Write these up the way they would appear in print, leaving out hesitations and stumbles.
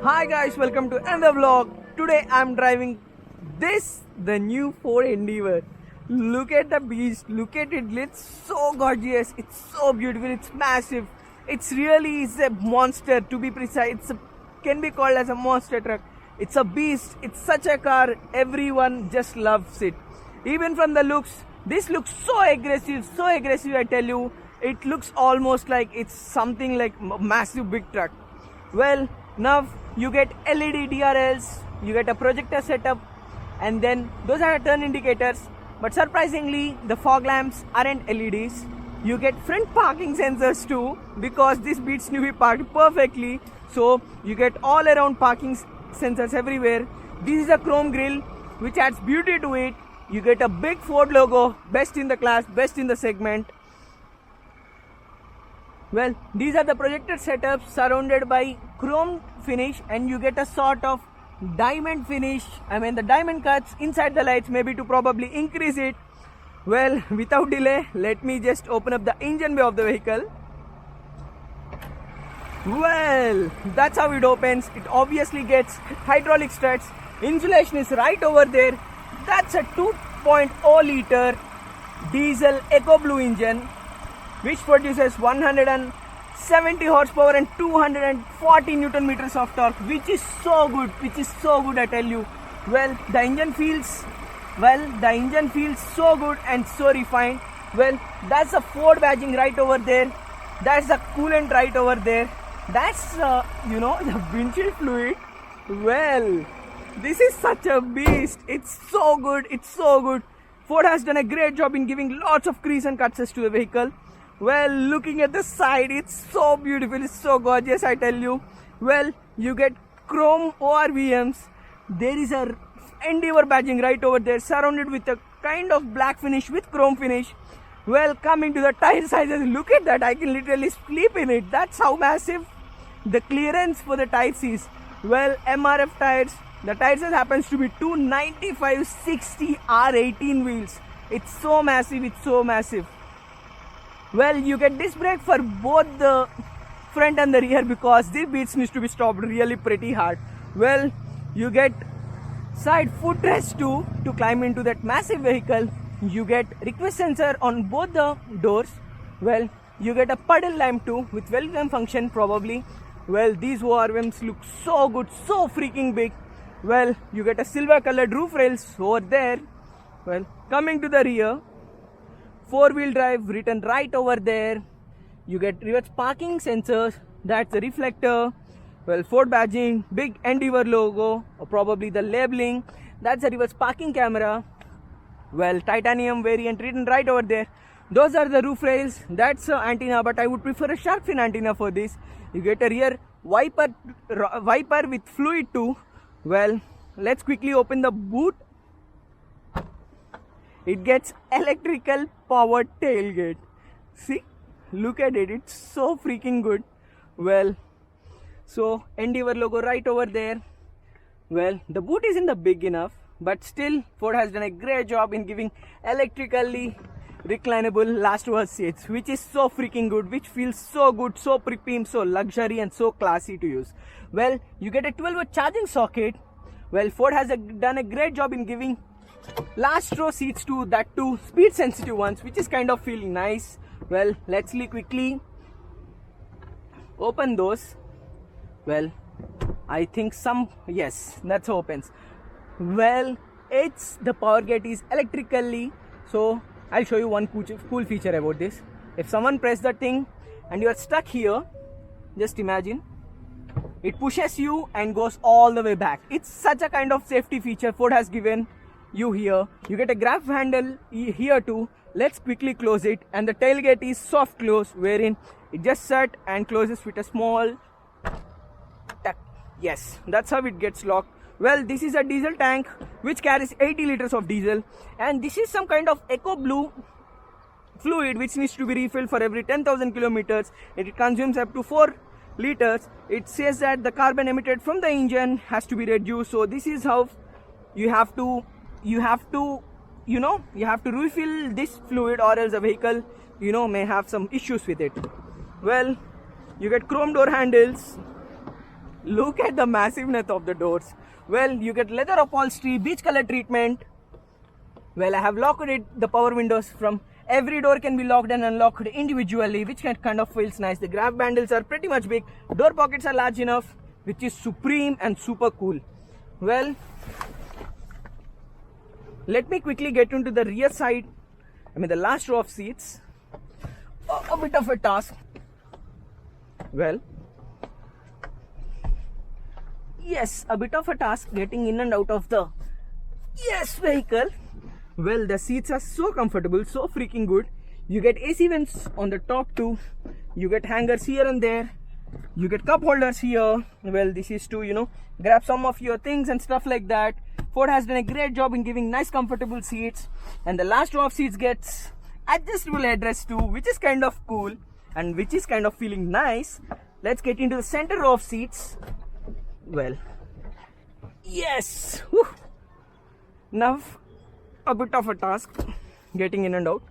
Hi guys, welcome to another vlog. Today I'm driving the new Ford Endeavour. Look at the beast, look at it, it's so gorgeous, it's so beautiful, it's massive. It's really is a monster, to be precise. Can be called as a monster truck. It's a beast, it's such a car, everyone just loves it. Even from the looks, this looks so aggressive I tell you. It looks almost like it's something like massive big truck. Well, now you get LED DRLs, you get a projector setup, and then those are turn indicators. But surprisingly, the fog lamps aren't LEDs. You get front parking sensors too, because this beats to be parked perfectly. So you get all around parking sensors everywhere. This is a chrome grille which adds beauty to it. You get a big Ford logo, best in the class, best in the segment. Well, these are the projected setups surrounded by chrome finish, and you get a sort of diamond finish. The diamond cuts inside the lights, maybe to probably increase it. Well, without delay, let me just open up the engine bay of the vehicle. Well, that's how it opens. It obviously gets hydraulic struts. Insulation is right over there. That's a 2.0 liter diesel EcoBlue engine, which produces 170 horsepower and 240 Newton meters of torque, which is so good, I tell you. Well, the engine feels so good and so refined. Well, that's the Ford badging right over there. That's the coolant right over there. That's the windshield fluid. Well, this is such a beast. It's so good. Ford has done a great job in giving lots of crease and cuts to the vehicle. Well, looking at the side, it's so beautiful, it's so gorgeous, I tell you. Well, you get chrome ORVMs. There is a Endeavour badging right over there, surrounded with a kind of black finish with chrome finish. Well, coming to the tire sizes, look at that, I can literally sleep in it. That's how massive the clearance for the tires is. Well, MRF tires, the tire size happens to be 295/60 R18 wheels. It's so massive. Well, you get disc brake for both the front and the rear, because this beast needs to be stopped really pretty hard. Well, you get side footrest too to climb into that massive vehicle. You get request sensor on both the doors. Well, you get a puddle lamp too with welcome function probably. Well, these ORMs look so good, so freaking big. Well, you get a silver colored roof rails over there. Well, coming to the rear, 4-wheel drive written right over there. You get reverse parking sensors, that's the reflector. Well, Ford badging, big Endeavour logo, or probably the labeling, that's the reverse parking camera. Well, titanium variant written right over there. Those are the roof rails, that's an antenna, but I would prefer a shark fin antenna for this. You get a rear wiper with fluid too. Well, let's quickly open the boot. It gets electrical powered tailgate. See, look at it, it's so freaking good. Well, so Endeavour logo right over there. Well, the boot isn't big enough, but still Ford has done a great job in giving electrically reclinable last row seats, which is so freaking good, which feels so good, so premium, so luxury and so classy to use. Well, you get a 12-volt charging socket. Well, Ford has done a great job in giving last row seats too, that too speed sensitive ones, which is kind of feeling nice. Well, let's quickly open those. Well, I think yes, that's how opens. Well, it's the power gate is electrically, so I'll show you one cool feature about this. If someone press that thing and you are stuck here, just imagine it pushes you and goes all the way back. It's such a kind of safety feature Ford has given you here. You get a grab handle here too. Let's quickly close it, and the tailgate is soft close, wherein it just shut and closes with a small tuck. Yes, that's how it gets locked. Well, this is a diesel tank which carries 80 liters of diesel, and this is some kind of EcoBlue fluid which needs to be refilled for every 10,000 kilometers. It consumes up to 4 liters. It says that the carbon emitted from the engine has to be reduced, so this is how you have to refill this fluid, or else the vehicle may have some issues with it. Well, you get chrome door handles, Look at the massiveness of the doors. Well, you get leather upholstery, beige color treatment. Well, I have locked it, the power windows from every door can be locked and unlocked individually, which kind of feels nice. The grab handles are pretty much big. Door pockets are large enough, which is supreme and super cool. Well, let me quickly get into the rear side. The last row of seats. A bit of a task. Well, yes, a bit of a task getting in and out of the vehicle. Well, the seats are so comfortable, so freaking good. You get AC vents on the top too. You get hangers here and there. You get cup holders here. Well, this is to, grab some of your things and stuff like that. Ford has done a great job in giving nice comfortable seats. And the last row of seats gets adjustable headrest too, which is kind of cool and which is kind of feeling nice. Let's get into the center row of seats. Well, yes. Whew. Now, a bit of a task getting in and out.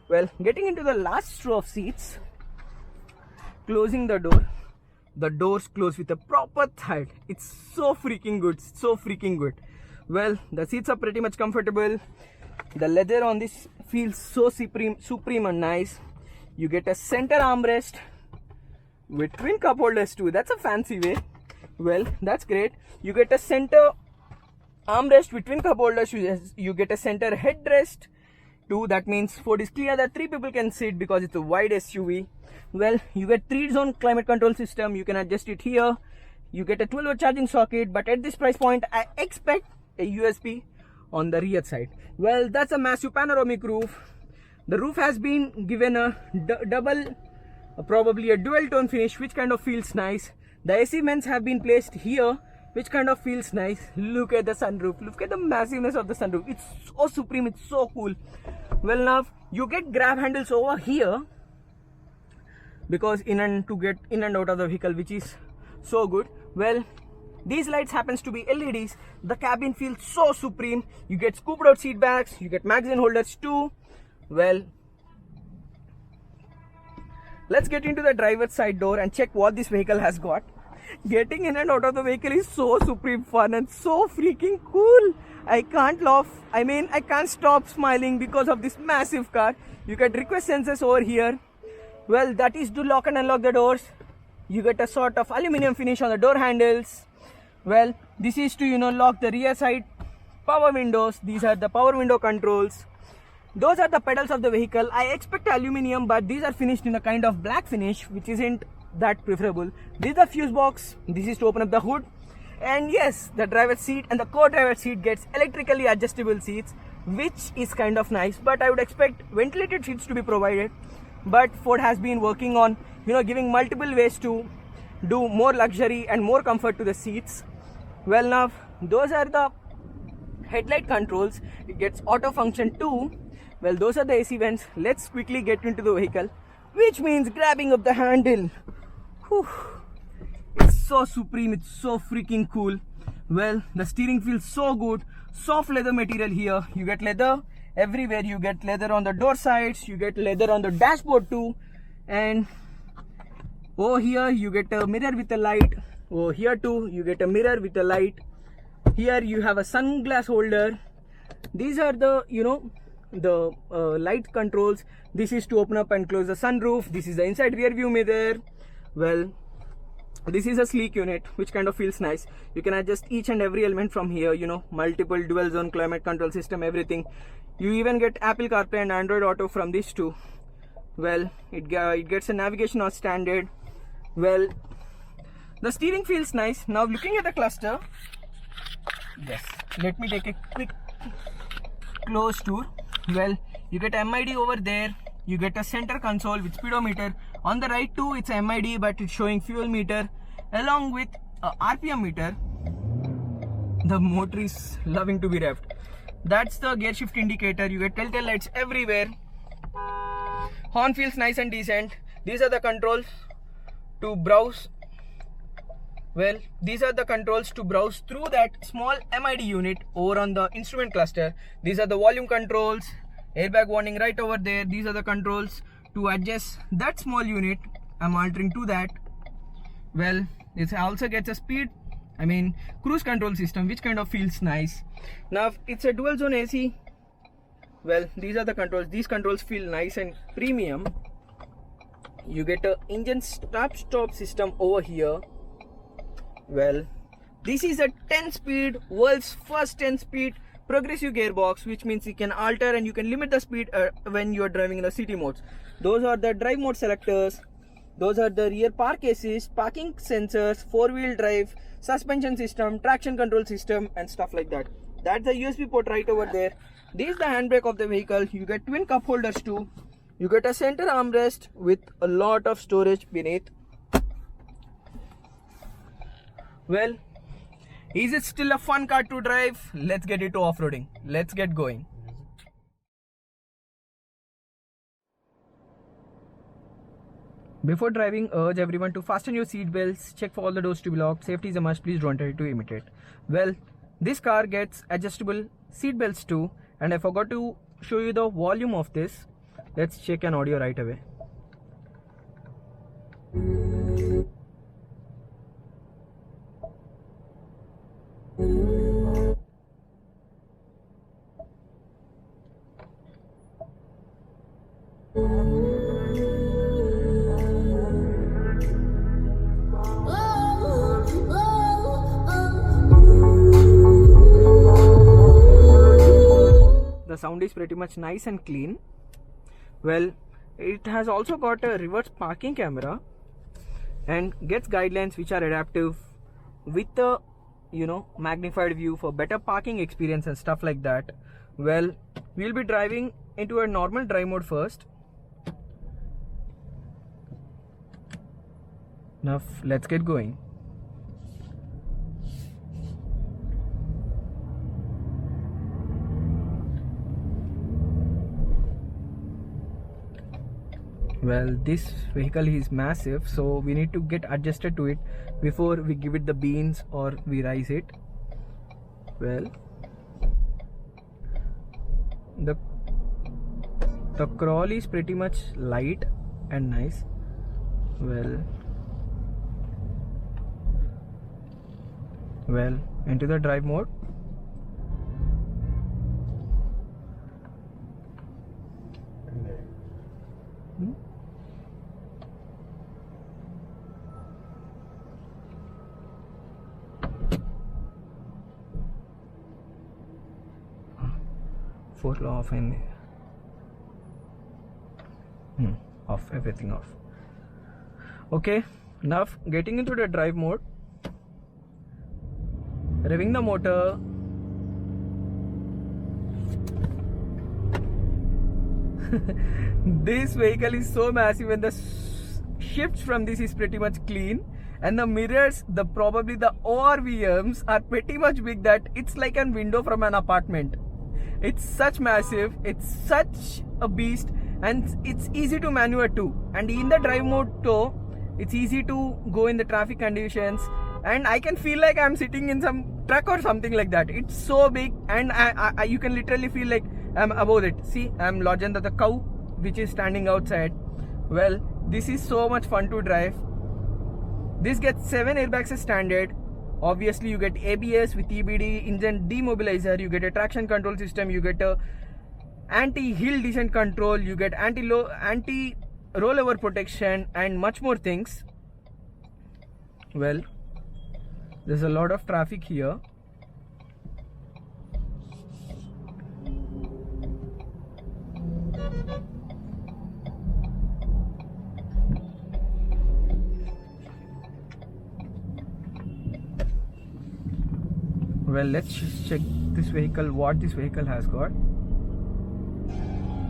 Well, getting into the last row of seats, closing the door. The doors close with a proper thud. It's so freaking good, so freaking good. Well, the seats are pretty much comfortable. The leather on this feels so supreme and nice. You get a center armrest with twin cup holders too. That's a fancy way. Well, that's great. You get a center armrest with twin cup holders. You get a center headrest too. That means Ford is clear that 3 people can sit because it's a wide SUV. Well, you get 3-zone climate control system. You can adjust it here. You get a 12-volt charging socket, but at this price point, I expect a USB on the rear side. Well, that's a massive panoramic roof. The roof has been given a probably a dual tone finish, which kind of feels nice. The AC vents have been placed here, which kind of feels nice. Look at the sunroof. Look at the massiveness of the sunroof. It's so supreme. It's so cool. Well, now you get grab handles over here because to get in and out of the vehicle, which is so good. Well, these lights happens to be LEDs. The cabin feels so supreme. You get scooped out seat backs. You get magazine holders too. Well, let's get into the driver's side door and check what this vehicle has got. Getting in and out of the vehicle is so supreme fun and so freaking cool. I can't laugh. I can't stop smiling because of this massive car. You get request sensors over here. Well, that is to lock and unlock the doors. You get a sort of aluminum finish on the door handles. Well, this is to lock the rear side power windows. These are the power window controls. Those are the pedals of the vehicle. I expect aluminum, but these are finished in a kind of black finish, which isn't that preferable. This is the fuse box. This is to open up the hood. And yes, the driver's seat and the co-driver's seat gets electrically adjustable seats, which is kind of nice, but I would expect ventilated seats to be provided. But Ford has been working on giving multiple ways to do more luxury and more comfort to the seats. Well, now those are the headlight controls. It gets auto function too. Well, those are the AC vents. Let's quickly get into the vehicle, which means grabbing up the handle. Whew. It's so supreme. It's so freaking cool. Well, the steering feels so good. Soft leather material here. You get leather everywhere. You get leather on the door sides. You get leather on the dashboard too. And over here you get a mirror with a light. Over here too you get a mirror with a light. Here you have a sunglass holder. These are the light controls. This is to open up and close the sunroof. This is the inside rear view mirror. Well, this is a sleek unit, which kind of feels nice. You can adjust each and every element from here, multiple dual zone climate control system, everything. You even get Apple CarPlay and Android Auto from these two. Well, it gets a navigation on standard. Well, the steering feels nice. Now looking at the cluster, yes, let me take a quick close tour. Well, you get MID over there. You get a center console with speedometer. On the right too, it's MID, but it's showing fuel meter along with a RPM meter. The motor is loving to be revved. That's the gear shift indicator. You get telltale lights everywhere. Horn feels nice and decent. These are the controls to browse. Well, these are the controls to browse through that small MID unit over on the instrument cluster. These are the volume controls, airbag warning right over there. These are the controls to adjust that small unit. I'm altering to that. Well, It also gets a cruise control system, which kind of feels nice. Now it's a dual zone AC. Well, these are the controls. These controls feel nice and premium. You get a engine start-stop system over here. Well, this is a 10-speed, world's first 10-speed progressive gearbox, which means you can alter and you can limit the speed when you are driving in the city modes. Those are the drive mode selectors. Those are the rear park assist, parking sensors, 4-wheel drive, suspension system, traction control system, and stuff like that. That's the USB port right over there. This is the handbrake of the vehicle. You get twin cup holders too. You get a center armrest with a lot of storage beneath. Well, is it still a fun car to drive? Let's get into off-roading. Let's get going. Before driving, urge everyone to fasten your seat belts, check for all the doors to be locked. Safety is a must, please don't try to imitate. Well, this car gets adjustable seat belts too, and I forgot to show you the volume of this. Let's check an audio right away. The sound is pretty much nice and clean. Well, it has also got a reverse parking camera and gets guidelines which are adaptive with the magnified view for better parking experience and stuff like that. Well, we'll be driving into a normal drive mode first. Now let's get going. Well, this vehicle is massive, so we need to get adjusted to it before we give it the beans or we rise it. Well, the crawl is pretty much light and nice. Well, into the drive mode. Fourth law off and off, everything off. Okay, now getting into the drive mode, revving the motor. This vehicle is so massive and the shifts from this is pretty much clean, and the mirrors, probably the ORVMs are pretty much big that it's like a window from an apartment. It's such massive, it's such a beast, and it's easy to maneuver too. And in the drive mode too, it's easy to go in the traffic conditions, and I can feel like I'm sitting in some truck or something like that. It's so big, and you can literally feel like I'm above it. See, I'm lodged under the cow which is standing outside. Well, this is so much fun to drive. This gets 7 airbags as standard. Obviously, you get ABS with EBD, engine demobilizer, you get a traction control system, you get a anti-hill descent control, you get anti-rollover protection, and much more things. Well, there's a lot of traffic here. Well, let's just check this vehicle, what this vehicle has got.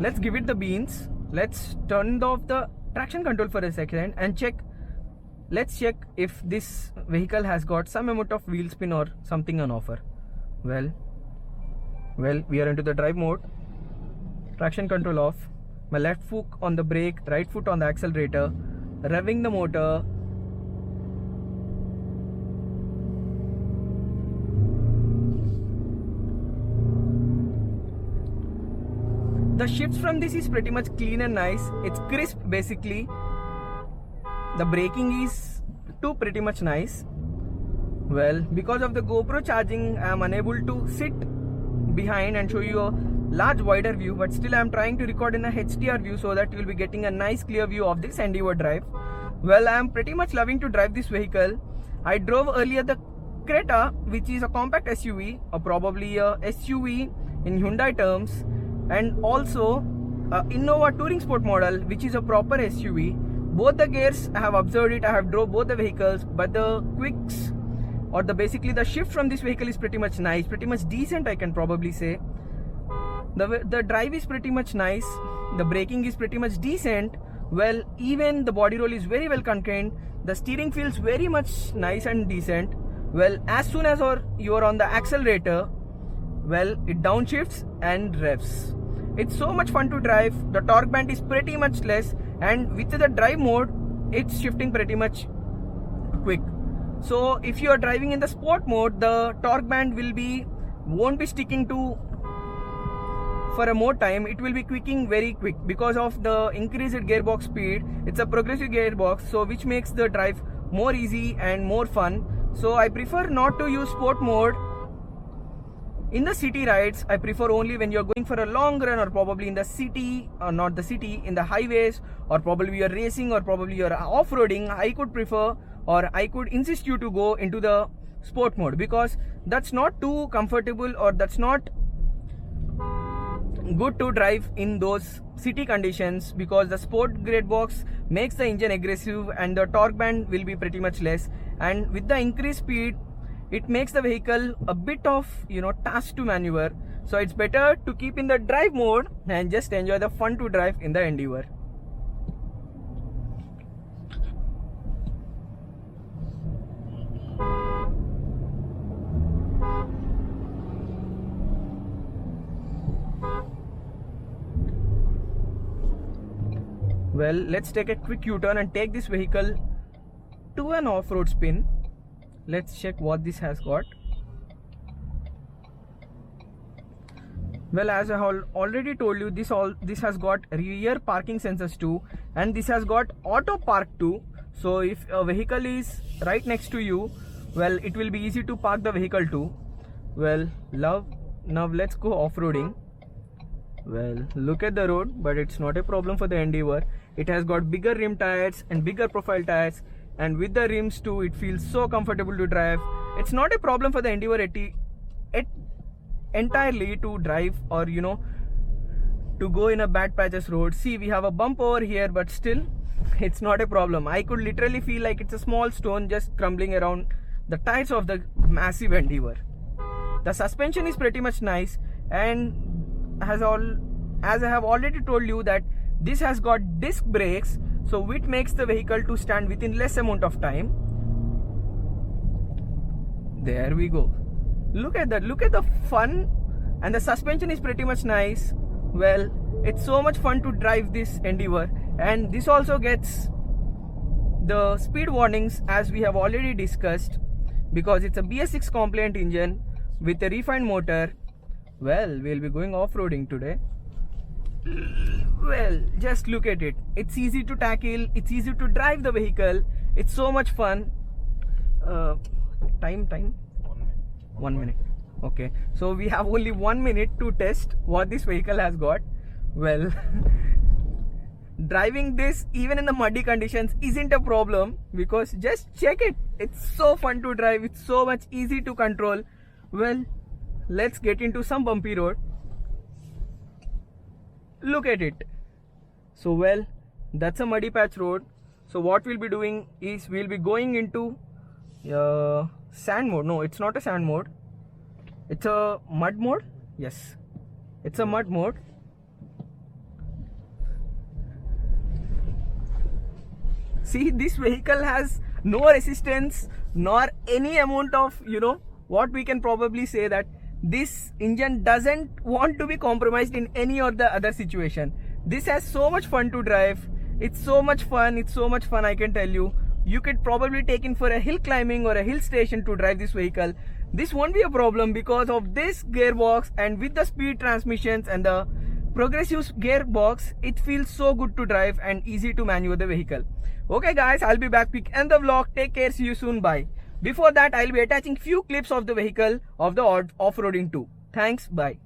Let's give it the beans. Let's turn off the traction control for a second and check. Let's check if this vehicle has got some amount of wheel spin or something on offer. Well, we are into the drive mode. Traction control off. My left foot on the brake, right foot on the accelerator. Revving the motor. The shifts from this is pretty much clean and nice. It's crisp basically. The braking is too pretty much nice. Well, because of the GoPro charging, I am unable to sit behind and show you a large wider view, but still I am trying to record in a HDR view so that you will be getting a nice clear view of this Endeavour drive. Well, I am pretty much loving to drive this vehicle. I drove earlier the Creta, which is a compact SUV, or probably a SUV in Hyundai terms, and also Innova Touring Sport model, which is a proper SUV. Both the gears, I have observed it, I have drove both the vehicles, but the quicks or basically the shift from this vehicle is pretty much nice, pretty much decent, I can probably say. The drive is pretty much nice, the braking is pretty much decent. Well, even the body roll is very well contained, the steering feels very much nice and decent. Well, as soon as you are on the accelerator, well, it downshifts and revs. It's so much fun to drive. The torque band is pretty much less, and with the drive mode, it's shifting pretty much quick. So if you are driving in the sport mode, the torque band won't be sticking to for a more time. It will be quicking very quick because of the increased gearbox speed. It's a progressive gearbox, so which makes the drive more easy and more fun. So I prefer not to use sport mode in the city rides. I prefer only when you're going for a long run, or probably in the city, or not the city, in the highways, or probably you're racing, or probably you're off-roading. I could prefer, or I could insist you to go into the sport mode, because that's not too comfortable, or that's not good to drive in those city conditions, because the sport gearbox makes the engine aggressive and the torque band will be pretty much less, and with the increased speed it makes the vehicle a bit of task to maneuver. So it's better to keep in the drive mode and just enjoy the fun to drive in the Endeavour. Well, let's take a quick U-turn and take this vehicle to an off-road spin. Let's check what this has got. Well, as I already told you, this has got rear parking sensors too, and this has got auto park too. So if a vehicle is right next to you, well, it will be easy to park the vehicle too. Well, now let's go off-roading. Well, look at the road, but it's not a problem for the Endeavour. It has got bigger rim tires and bigger profile tires, and with the rims too, it feels so comfortable to drive. It's not a problem for the Endeavour entirely to drive, or to go in a bad patches road. See, we have a bump over here, but still it's not a problem. I could literally feel like it's a small stone just crumbling around the tires of the massive Endeavour. The suspension is pretty much nice, and as I have already told you that this has got disc brakes, so which makes the vehicle to stand within less amount of time. There we go. Look at that, look at the fun, and the suspension is pretty much nice. Well, it's so much fun to drive this Endeavour, and this also gets the speed warnings as we have already discussed, because it's a BS6 compliant engine with a refined motor. Well, we'll be going off-roading today. Well, just look at it. It's easy to tackle, it's easy to drive the vehicle, it's so much fun. Time 1 minute. Okay, so we have only 1 minute to test what this vehicle has got. Well, driving this even in the muddy conditions isn't a problem, because just check it, it's so fun to drive, it's so much easy to control. Well, let's get into some bumpy road. Look at it. So, well, that's a muddy patch road. So what we'll be doing is we'll be going into sand mode. No, it's not a sand mode, it's a mud mode. Yes, it's a mud mode. See, this vehicle has no resistance nor any amount of what we can probably say that this engine doesn't want to be compromised in any or the other situation. This has so much fun to drive. It's so much fun, I can tell you. You could probably take in for a hill climbing or a hill station to drive this vehicle. This won't be a problem because of this gearbox, and with the speed transmissions and the progressive gearbox, it feels so good to drive and easy to maneuver the vehicle. Okay guys, I'll be back quick end the vlog. Take care, see you soon, bye. Before that, I'll be attaching few clips of the vehicle of the off-roading too. Thanks, bye.